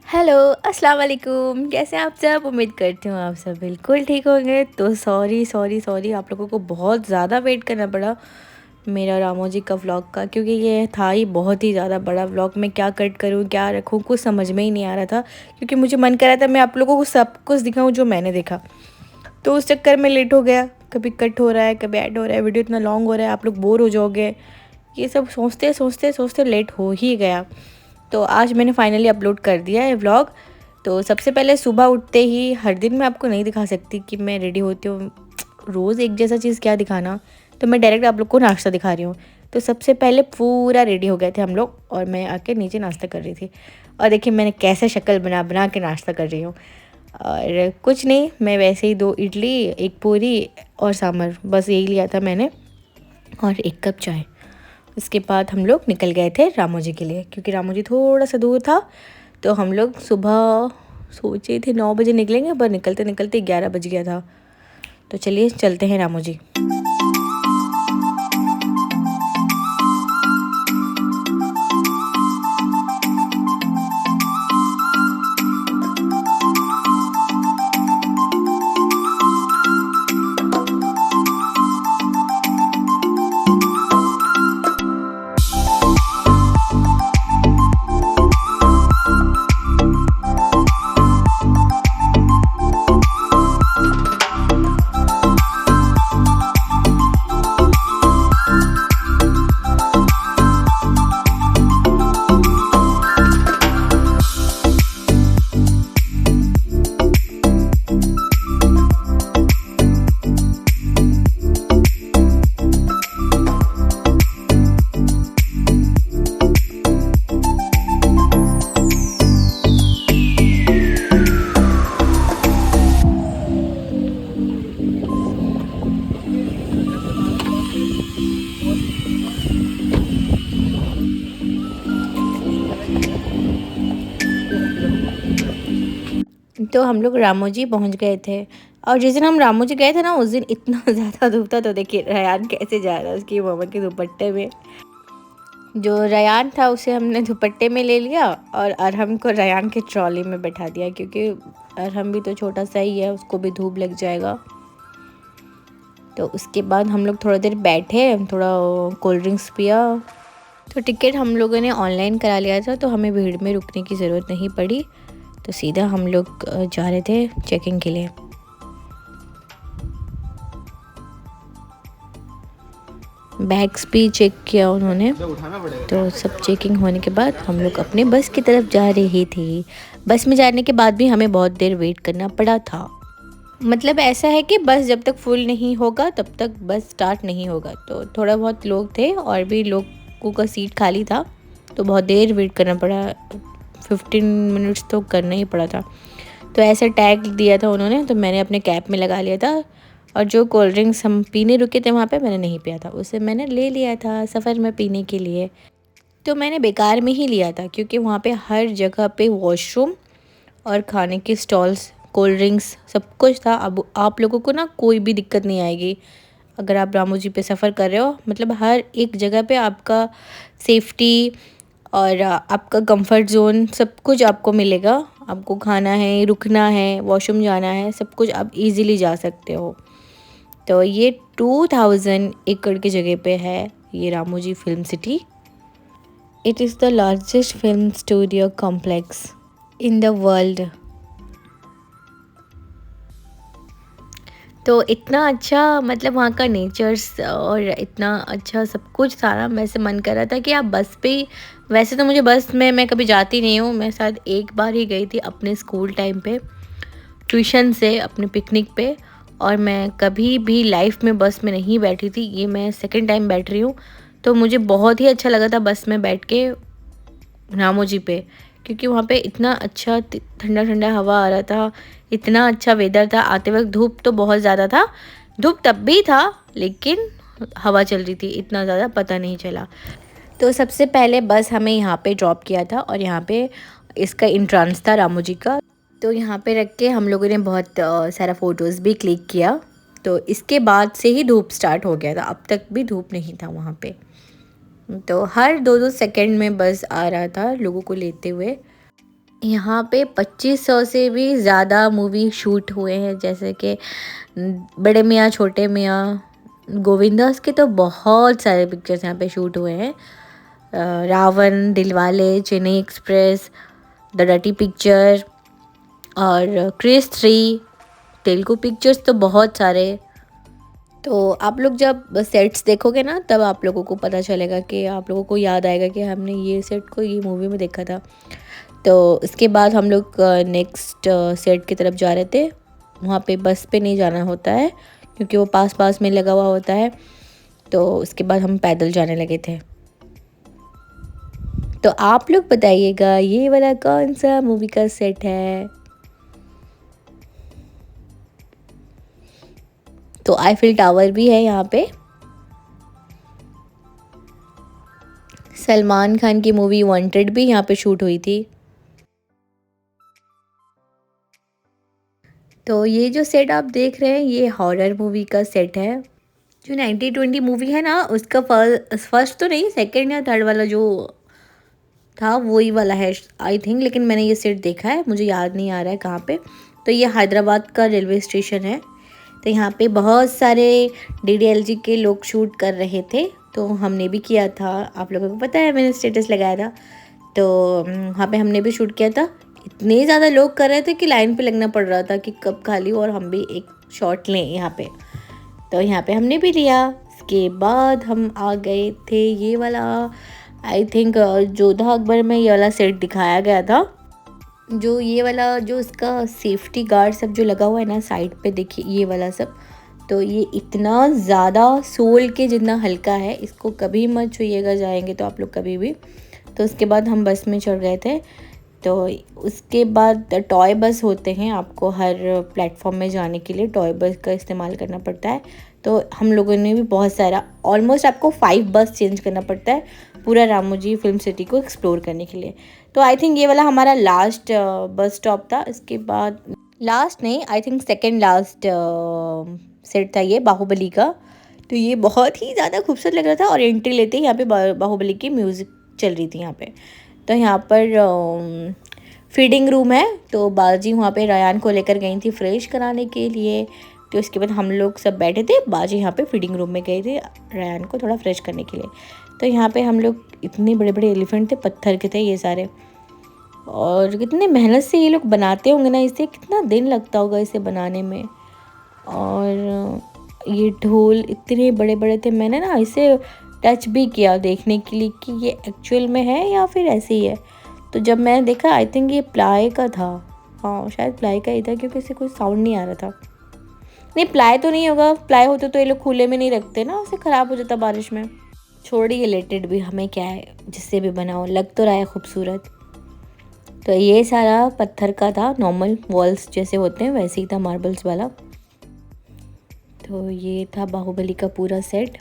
Hello, अस्सलाम वालेकुम। कैसे हैं आप सब? उम्मीद करती हूँ आप सब बिल्कुल ठीक होंगे। तो सॉरी आप लोगों को बहुत ज़्यादा वेट करना पड़ा मेरा रामोजी का व्लॉग का, क्योंकि ये था ही बहुत ही ज़्यादा बड़ा व्लॉग। मैं क्या कट करूँ, क्या रखूँ, कुछ समझ में ही नहीं आ रहा था, क्योंकि मुझे मन कर रहा था मैं आप लोगों को सब कुछ दिखाऊँ जो मैंने देखा। तो उस चक्कर में लेट हो गया, कभी कट हो रहा है, कभी ऐड हो रहा है, वीडियो इतना लॉन्ग हो रहा है, आप लोग बोर हो जाओगे, ये सब सोचते सोचते सोचते लेट हो ही गया। तो आज मैंने फाइनली अपलोड कर दिया है व्लॉग। तो सबसे पहले सुबह उठते ही, हर दिन मैं आपको नहीं दिखा सकती कि मैं रेडी होती हूँ, रोज़ एक जैसा चीज़ क्या दिखाना। तो मैं डायरेक्ट आप लोग को नाश्ता दिखा रही हूँ। तो सबसे पहले पूरा रेडी हो गए थे हम लोग, और मैं आके नीचे नाश्ता कर रही थी। और देखिए मैंने कैसे शक्ल बना बना के नाश्ता कर रही हूँ। और कुछ नहीं, मैं वैसे ही 2 इडली, 1 पूरी और सांभर, बस यही लिया था मैंने, और 1 कप चाय। उसके बाद हम लोग निकल गए थे रामोजी के लिए, क्योंकि रामोजी थोड़ा सा दूर था। तो हम लोग सुबह सोचे थे 9 बजे निकलेंगे, पर निकलते निकलते 11 बज गया था। तो चलिए चलते हैं रामोजी। तो हम लोग रामोजी पहुंच गए थे। और जिस दिन हम रामोजी गए थे ना, उस दिन इतना ज़्यादा धूप था। तो देखिए रयान कैसे जा रहा है उसकी मम्मा के दुपट्टे में। जो रयान था उसे हमने दुपट्टे में ले लिया, और अरहम को रयान के ट्रॉली में बैठा दिया, क्योंकि अरहम भी तो छोटा सा ही है, उसको भी धूप लग जाएगा। तो उसके बाद हम लोग थोड़ा देर बैठे, थोड़ा कोल्ड ड्रिंक्स पिया। तो टिकट हम लोगों ने ऑनलाइन करा लिया था, तो हमें भीड़ में रुकने की ज़रूरत नहीं पड़ी। तो सीधा हम लोग जा रहे थे चेकिंग के लिए। बैग्स भी चेक किया उन्होंने। तो सब चेकिंग होने के बाद हम लोग अपने बस की तरफ जा रहे थे। बस में जाने के बाद भी हमें बहुत देर वेट करना पड़ा था। मतलब ऐसा है कि बस जब तक फुल नहीं होगा तब तक बस स्टार्ट नहीं होगा। तो थोड़ा बहुत लोग थे, और भी लोगों का सीट खाली था, तो बहुत देर वेट करना पड़ा। 15 मिनट्स तो करना ही पड़ा था। तो ऐसा टैग दिया था उन्होंने, तो मैंने अपने कैब में लगा लिया था। और जो कोल्ड ड्रिंक्स हम पीने रुके थे वहाँ पे, मैंने नहीं पिया था, उसे मैंने ले लिया था सफ़र में पीने के लिए। तो मैंने बेकार में ही लिया था, क्योंकि वहाँ पे हर जगह पे वॉशरूम और खाने के स्टॉल्स, कोल्ड ड्रिंक्स, सब कुछ था। अब आप लोगों को ना कोई भी दिक्कत नहीं आएगी अगर आप रामोजी पे सफ़र कर रहे हो। मतलब हर एक जगह पे आपका सेफ्टी और आपका कंफर्ट जोन सब कुछ आपको मिलेगा। आपको खाना है, रुकना है, वॉशरूम जाना है, सब कुछ आप इजीली जा सकते हो। तो ये 2000 एकड़ की जगह पे है ये Ramoji film city. It is the largest film studio complex in the world. तो इतना अच्छा, मतलब वहाँ का नेचर्स और इतना अच्छा सब कुछ सारा, मेरे से मन कर रहा था कि आप बस पे ही। वैसे तो मुझे बस में मैं कभी जाती नहीं हूँ, मैं शायद एक बार ही गई थी अपने स्कूल टाइम पे, ट्यूशन से अपने पिकनिक पे। और मैं कभी भी लाइफ में बस में नहीं बैठी थी, ये मैं सेकंड टाइम बैठ रही हूँ। तो मुझे बहुत ही अच्छा लगा था बस में बैठ के रामोजी पे, क्योंकि वहाँ पे इतना अच्छा ठंडा ठंडा हवा आ रहा था, इतना अच्छा वेदर था। आते वक्त धूप तो बहुत ज़्यादा था, धूप तब भी था, लेकिन हवा चल रही थी, इतना ज़्यादा पता नहीं चला। तो सबसे पहले बस हमें यहाँ पे ड्रॉप किया था, और यहाँ पे इसका एंट्रेंस था रामोजी का। तो यहाँ पे रख के हम लोगों ने बहुत सारा फ़ोटोज़ भी क्लिक किया। तो इसके बाद से ही धूप स्टार्ट हो गया था, अब तक भी धूप नहीं था वहाँ पे। तो हर 2-2 सेकंड में बस आ रहा था लोगों को लेते हुए। यहाँ पे 2500 से भी ज़्यादा मूवी शूट हुए हैं, जैसे कि बड़े मियाँ छोटे मियाँ, गोविंदास के तो बहुत सारे पिक्चर्स यहाँ पे शूट हुए हैं। Raavan, Dilwale, Chennai Express, the Dirty Picture और क्रिस 3, तेलुगु पिक्चर्स तो बहुत सारे। तो आप लोग जब सेट्स देखोगे ना तब आप लोगों को पता चलेगा कि आप लोगों को याद आएगा कि हमने ये सेट को ये मूवी में देखा था। तो इसके बाद हम लोग नेक्स्ट सेट की तरफ जा रहे थे। वहाँ पे बस पे नहीं जाना होता है क्योंकि वो पास पास में लगा हुआ होता है। तो उसके बाद हम पैदल जाने लगे थे। तो आप लोग बताइएगा ये वाला कौन सा मूवी का सेट है। तो आईफिल टावर भी है यहाँ पे। सलमान खान की मूवी वांटेड भी यहाँ पे शूट हुई थी। तो ये जो सेट आप देख रहे हैं ये हॉरर मूवी का सेट है। जो 1920 मूवी है ना उसका फर्स्ट तो नहीं, सेकंड या थर्ड वाला जो था वही वाला है आई थिंक, लेकिन मैंने ये सेट देखा है, मुझे याद नहीं आ रहा है कहाँ पे। तो ये हैदराबाद का रेलवे स्टेशन है। तो यहाँ पे बहुत सारे डीडीएलजे के लोग शूट कर रहे थे, तो हमने भी किया था। आप लोगों को पता है मैंने स्टेटस लगाया था। तो वहाँ पे हमने भी शूट किया था। इतने ज़्यादा लोग कर रहे थे कि लाइन पे लगना पड़ रहा था कि कब खाली हो और हम भी एक शॉट लें यहाँ पे। तो यहाँ पे हमने भी लिया। इसके बाद हम आ गए थे ये वाला, आई थिंक जोधा अकबर में ये वाला सेट दिखाया गया था। जो ये वाला जो इसका सेफ्टी गार्ड सब जो लगा हुआ है ना साइड पे, देखिए ये वाला सब। तो ये इतना ज़्यादा सोल के जितना हल्का है, इसको कभी मत छूइएगा जाएंगे तो आप लोग कभी भी। तो उसके बाद हम बस में चढ़ गए थे। तो उसके बाद टॉय बस होते हैं, आपको हर प्लेटफॉर्म में जाने के लिए टॉय बस का इस्तेमाल करना पड़ता है। तो हम लोगों ने भी बहुत सारा, ऑलमोस्ट आपको 5 बस चेंज करना पड़ता है पूरा रामोजी फिल्म सिटी को एक्सप्लोर करने के लिए। तो आई थिंक ये वाला हमारा लास्ट बस स्टॉप था। इसके बाद लास्ट नहीं, I think second last set था ये बाहुबली का। तो ये बहुत ही ज़्यादा खूबसूरत लग रहा था और एंट्री लेते ही यहाँ पे बाहुबली की म्यूज़िक चल रही थी यहाँ पे। तो यहाँ पर फीडिंग रूम है, तो बाजी वहाँ पे रायान को लेकर गई थी फ्रेश कराने के लिए। तो इसके बाद हम लोग सब बैठे थे, बाजी यहाँ पे फीडिंग रूम में गए थे रायान को थोड़ा फ्रेश करने के लिए। तो यहाँ पे हम लोग, इतने बड़े बड़े एलिफेंट थे, पत्थर के थे ये सारे, और कितने मेहनत से ये लोग बनाते होंगे ना इसे, कितना दिन लगता होगा इसे बनाने में। और ये ढोल इतने बड़े बड़े थे, मैंने ना इसे टच भी किया देखने के लिए कि ये एक्चुअल में है या फिर ऐसे ही है। तो जब मैंने देखा आई थिंक ये प्लाई का था, हाँ शायद प्लाई का ही था क्योंकि इससे कोई साउंड नहीं आ रहा था। नहीं प्लाई तो नहीं होगा, प्लाई होते तो ये लोग खुले में नहीं रखते ना, उसे ख़राब हो जाता बारिश में। छोड़िए रिलेटेड भी, हमें क्या है जिससे भी बनाओ, लग तो रहा है खूबसूरत। तो ये सारा पत्थर का था, नॉर्मल वॉल्स जैसे होते हैं वैसे ही था, मार्बल्स वाला। तो ये था बाहुबली का पूरा सेट।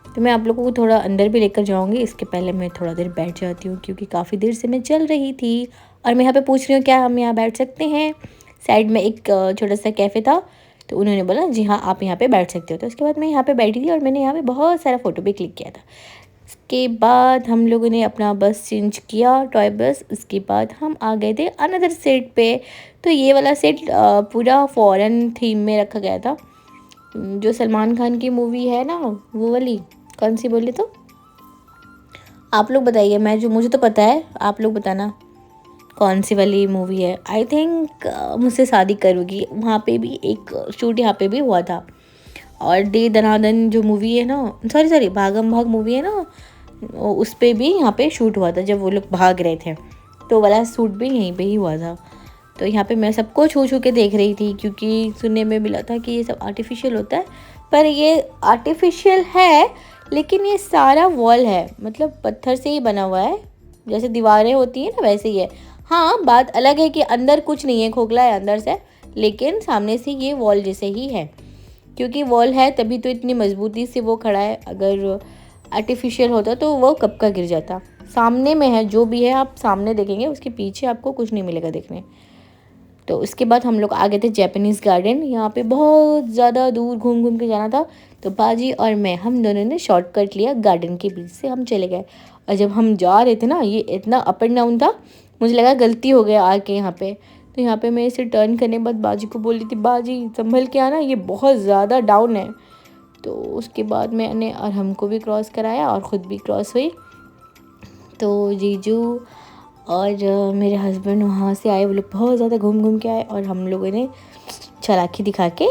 तो मैं आप लोगों को थोड़ा अंदर भी लेकर जाऊंगी, इसके पहले मैं थोड़ा देर बैठ जाती हूँ क्योंकि काफ़ी देर से मैं चल रही थी। और मैं यहाँ पे पूछ रही हूँ क्या हम यहाँ बैठ सकते हैं। साइड में एक छोटा सा कैफ़े था, तो उन्होंने बोला जी हाँ आप यहाँ पे बैठ सकते हो। तो उसके बाद मैं यहाँ पे बैठी थी और मैंने यहाँ पे बहुत सारा फ़ोटो भी क्लिक किया था। उसके बाद हम लोगों ने अपना बस चेंज किया, टॉय बस। उसके बाद हम आ गए थे अनदर सेट पे। तो ये वाला सेट पूरा फॉरेन थीम में रखा गया था। जो सलमान खान की मूवी है ना वो वाली, कौन सी बोले तो आप लोग बताइए, मैं जो मुझे तो पता है, आप लोग बताना कौन सी वाली मूवी है। आई थिंक मुझसे शादी करोगी, वहाँ पे भी एक शूट यहाँ पे भी हुआ था। और दे दनादन जो मूवी है ना, सॉरी भागम भाग मूवी है ना, उस पर भी यहाँ पे शूट हुआ था जब वो लोग भाग रहे थे। तो वाला शूट भी यहीं पे ही हुआ था। तो यहाँ पे मैं सबको छू छू के देख रही थी क्योंकि सुनने में मिला था कि ये सब आर्टिफिशियल होता है, पर ये आर्टिफिशियल है लेकिन ये सारा वॉल है, मतलब पत्थर से ही बना हुआ है, जैसे दीवारें होती हैं ना वैसे ही है। हाँ बात अलग है कि अंदर कुछ नहीं है, खोखला है अंदर से, लेकिन सामने से ये वॉल जैसे ही है। क्योंकि वॉल है तभी तो इतनी मजबूती से वो खड़ा है, अगर आर्टिफिशियल होता तो वो कब का गिर जाता। सामने में है जो भी है, आप सामने देखेंगे, उसके पीछे आपको कुछ नहीं मिलेगा देखने। तो उसके बाद हम लोग आ गए थे जैपनीज़ गार्डन। यहाँ पे बहुत ज़्यादा दूर घूम घूम के जाना था, तो बाजी और मैं, हम दोनों ने शॉर्टकट लिया, गार्डन के बीच से हम चले गए। और जब हम जा रहे थे ना, ये इतना अप एंड डाउन था, मुझे लगा गलती हो गया आके यहाँ पे। तो यहाँ पे मैं इसे टर्न करने के बाद बाजी को बोल रही थी, बाजी संभल के आना, ये बहुत ज़्यादा डाउन है। तो उसके बाद मैंने और हमको भी क्रॉस कराया और ख़ुद भी क्रॉस हुई। तो जीजू और मेरे हस्बैंड वहाँ से आए, वो लोग बहुत ज़्यादा घूम घूम के आए और हम लोगों ने चालाकी दिखा के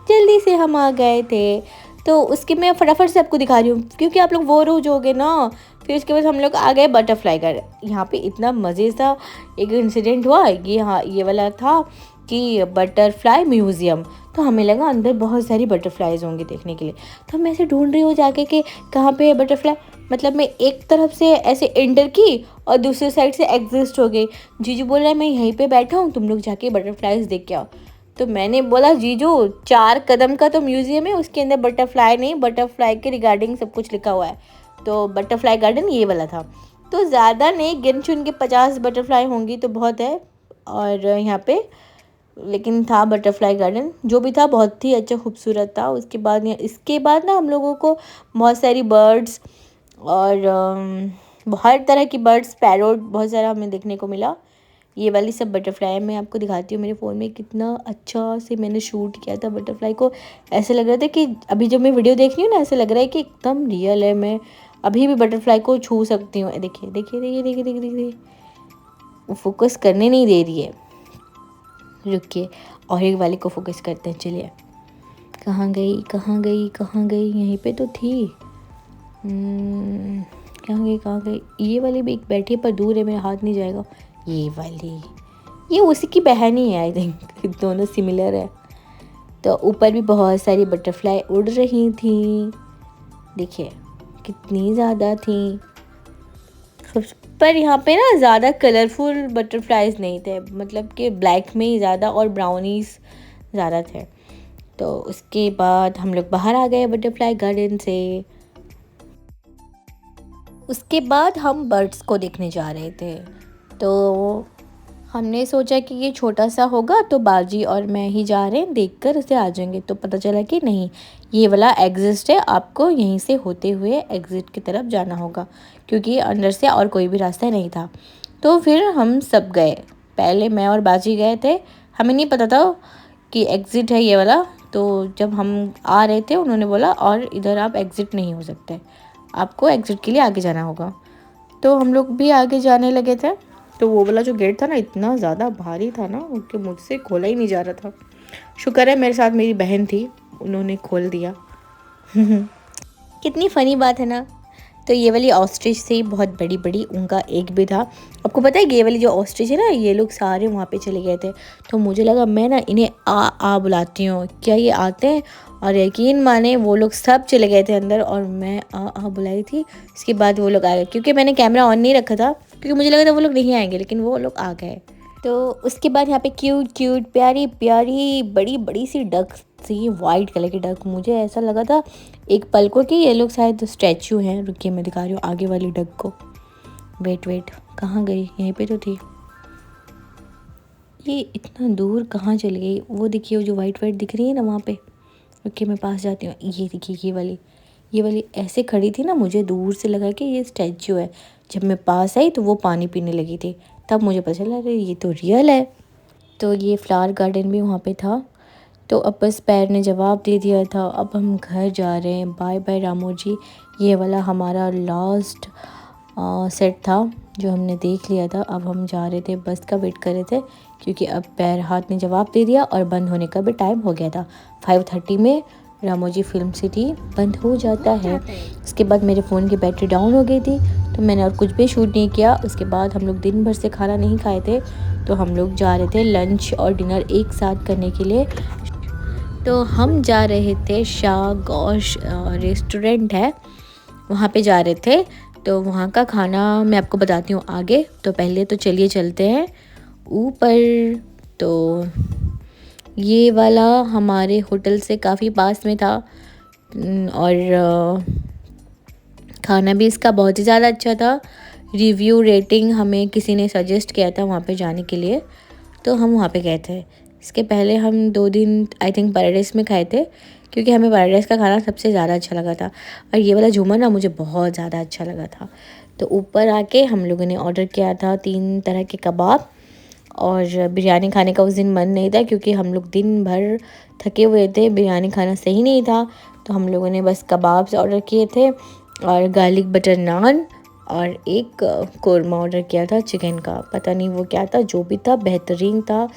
जल्दी से हम आ गए थे। तो उसके मैं फटाफट से आपको दिखा रही हूँ क्योंकि आप लोग बोर हो जाओगे ना। फिर उसके बाद हम लोग आ गए बटरफ्लाई गार्डन। यहाँ पे इतना मज़े सा एक इंसिडेंट हुआ, ये वाला था कि बटरफ्लाई म्यूज़ियम। तो हमें लगा अंदर बहुत सारी बटरफ्लाईज होंगी देखने के लिए। तो मैं ऐसे ढूंढ रही हूँ जाके कि कहाँ पे है बटरफ्लाई। मतलब मैं एक तरफ से ऐसे एंटर की और दूसरी साइड से एग्जिस्ट हो गई। जीजू बोल रहा है मैं यहीं पे बैठा हूँ, तुम लोग जाके बटरफ्लाईज देख के आओ। तो मैंने बोला जीजू 4 कदम का तो म्यूज़ियम है, उसके अंदर बटरफ्लाई नहीं, बटरफ्लाई के रिगार्डिंग सब कुछ लिखा हुआ है। तो बटरफ्लाई गार्डन ये वाला था। तो ज़्यादा नहीं, गिन चुन के 50 बटरफ्लाई होंगी तो बहुत है। और यहाँ पे लेकिन था बटरफ्लाई गार्डन, जो भी था बहुत ही अच्छा खूबसूरत था। इसके बाद ना हम लोगों को बहुत सारी बर्ड्स और हर तरह की बर्ड्स, पैरोट बहुत सारा हमें देखने को मिला। ये वाली सब बटरफ्लाई मैं आपको दिखाती हूँ मेरे फ़ोन में, कितना अच्छा से मैंने शूट किया था बटरफ्लाई को। ऐसे लग रहा था कि अभी जब मैं वीडियो देख रही हूँ ना, ऐसे लग रहा है कि एकदम रियल है, मैं अभी भी बटरफ्लाई को छू सकती हूँ। देखिए देखिए देखिए देखिए देखिए देखिए, वो फोकस करने नहीं दे रही है। रुकिए और एक वाले को फोकस करते हैं, चलिए। कहाँ गई कहाँ गई कहाँ गई, यहीं पे तो थी। कहाँ गई, ये वाली भी एक बैठी है पर दूर है, मेरा हाथ नहीं जाएगा। ये वाली, ये उसी की बहन ही है आई थिंक, दोनों सिमिलर है। तो ऊपर भी बहुत सारी बटरफ्लाई उड़ रही थी, देखिए कितनी ज़्यादा थी। पर यहाँ पे ना ज़्यादा कलरफुल बटरफ्लाईज नहीं थे, मतलब कि ब्लैक में ही ज़्यादा और ब्राउनीज ज़्यादा थे। तो उसके बाद हम लोग बाहर आ गए बटरफ्लाई गार्डन से। उसके बाद हम बर्ड्स को देखने जा रहे थे। तो हमने सोचा कि ये छोटा सा होगा तो बाजी और मैं ही जा रहे हैं, देखकर उसे आ जाएंगे। तो पता चला कि नहीं, ये वाला एग्जिस्ट है, आपको यहीं से होते हुए एग्ज़िट की तरफ जाना होगा क्योंकि अंदर से और कोई भी रास्ता नहीं था। तो फिर हम सब गए, पहले मैं और बाजी गए थे, हमें नहीं पता था कि एग्ज़िट है ये वाला। तो जब हम आ रहे थे उन्होंने बोला और इधर आप एग्ज़िट नहीं हो सकते, आपको एग्ज़िट के लिए आगे जाना होगा। तो हम लोग भी आगे जाने लगे थे। तो वो वाला जो गेट था ना, इतना ज़्यादा भारी था ना कि मुझसे खोला ही नहीं जा रहा था। शुक्र है मेरे साथ मेरी बहन थी, उन्होंने खोल दिया। कितनी फ़नी बात है ना। तो ये वाली ऑस्ट्रिच थी, बहुत बड़ी बड़ी, उनका एक भी था। आपको पता है ये वाली जो ऑस्ट्रिच है ना, ये लोग सारे वहाँ पे चले गए थे। तो मुझे लगा मैं ना इन्हें आ बुलाती हूँ, क्या ये आते हैं? और यकीन माने वो लोग सब चले गए थे अंदर और मैं आ बुलाई थी। इसके बाद वो लोग आ गए, क्योंकि मैंने कैमरा ऑन नहीं रखा था क्योंकि मुझे लगा था वो लोग नहीं आएंगे, लेकिन वो लोग आ गए। तो उसके बाद यहाँ पे क्यूट प्यारी प्यारी बड़ी बड़ी सी डक थी, वाइट कलर की डक। मुझे ऐसा लगा था एक पल को कि ये लोग शायद स्टैचू हैं। रुकिए मैं दिखा रही हूँ आगे वाली डक को। वेट कहाँ गई, यहीं पे तो थी। ये इतना दूर कहाँ चली गई? वो देखिए, वो जो वाइट दिख रही है ना वहाँ पे। रुकिए मैं पास जाती हूँ। ये देखिए ये वाली ऐसे खड़ी थी ना, मुझे दूर से लगा कि ये स्टैचू है। जब मैं पास आई तो वो पानी पीने लगी थी, तब मुझे पता चला अरे ये तो रियल है। तो ये फ्लावर गार्डन भी वहाँ पे था। तो अब बस पैर ने जवाब दे दिया था, अब हम घर जा रहे हैं। बाय बाय रामू जी। ये वाला हमारा लास्ट सेट था जो हमने देख लिया था। अब हम जा रहे थे, बस का वेट कर रहे थे क्योंकि अब पैर हाथ ने जवाब दे दिया और बंद होने का भी टाइम हो गया था। 5:30 में रामोजी फिल्म सिटी बंद हो जाता है। उसके बाद मेरे फ़ोन की बैटरी डाउन हो गई थी तो मैंने और कुछ भी शूट नहीं किया। उसके बाद हम लोग दिन भर से खाना नहीं खाए थे, तो हम लोग जा रहे थे लंच और डिनर एक साथ करने के लिए। तो हम जा रहे थे शाह गौश रेस्टोरेंट है, वहाँ पे जा रहे थे। तो वहाँ का खाना मैं आपको बताती हूँ आगे। तो पहले तो चलिए चलते हैं ऊपर। तो ये वाला हमारे होटल से काफ़ी पास में था और खाना भी इसका बहुत ही ज़्यादा अच्छा था। रिव्यू रेटिंग हमें किसी ने सजेस्ट किया था वहाँ पे जाने के लिए, तो हम वहाँ पे गए थे। इसके पहले हम 2 दिन आई थिंक पैराडाइस में खाए थे क्योंकि हमें पैराडाइस का खाना सबसे ज़्यादा अच्छा लगा था। और ये वाला झूमर ना मुझे बहुत ज़्यादा अच्छा लगा था। तो ऊपर आके हम लोगों ने ऑर्डर किया था 3 तरह के कबाब, और बिरयानी खाने का उस दिन मन नहीं था क्योंकि हम लोग दिन भर थके हुए थे, बिरयानी खाना सही नहीं था। तो हम लोगों ने बस कबाब से ऑर्डर किए थे और गार्लिक बटर नान और एक कोरमा ऑर्डर किया था चिकन का। पता नहीं वो क्या था, जो भी था बेहतरीन था,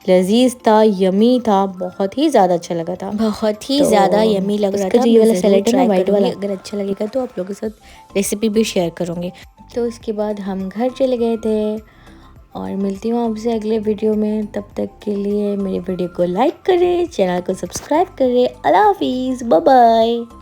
लजीज था, यमी था, बहुत ही ज़्यादा अच्छा लगा था, बहुत ही ज़्यादा यमी लग रहा था। ये वाला सैलेड है ना वाइट वाला, अगर अच्छा लगेगा तो आप लोगों के साथ रेसिपी भी शेयर करूँगी। तो उसके बाद हम घर चले गए थे और मिलती हूँ आपसे अगले वीडियो में। तब तक के लिए मेरे वीडियो को लाइक करें, चैनल को सब्सक्राइब करें। अल्लाह हाफिज़, बाय बाय।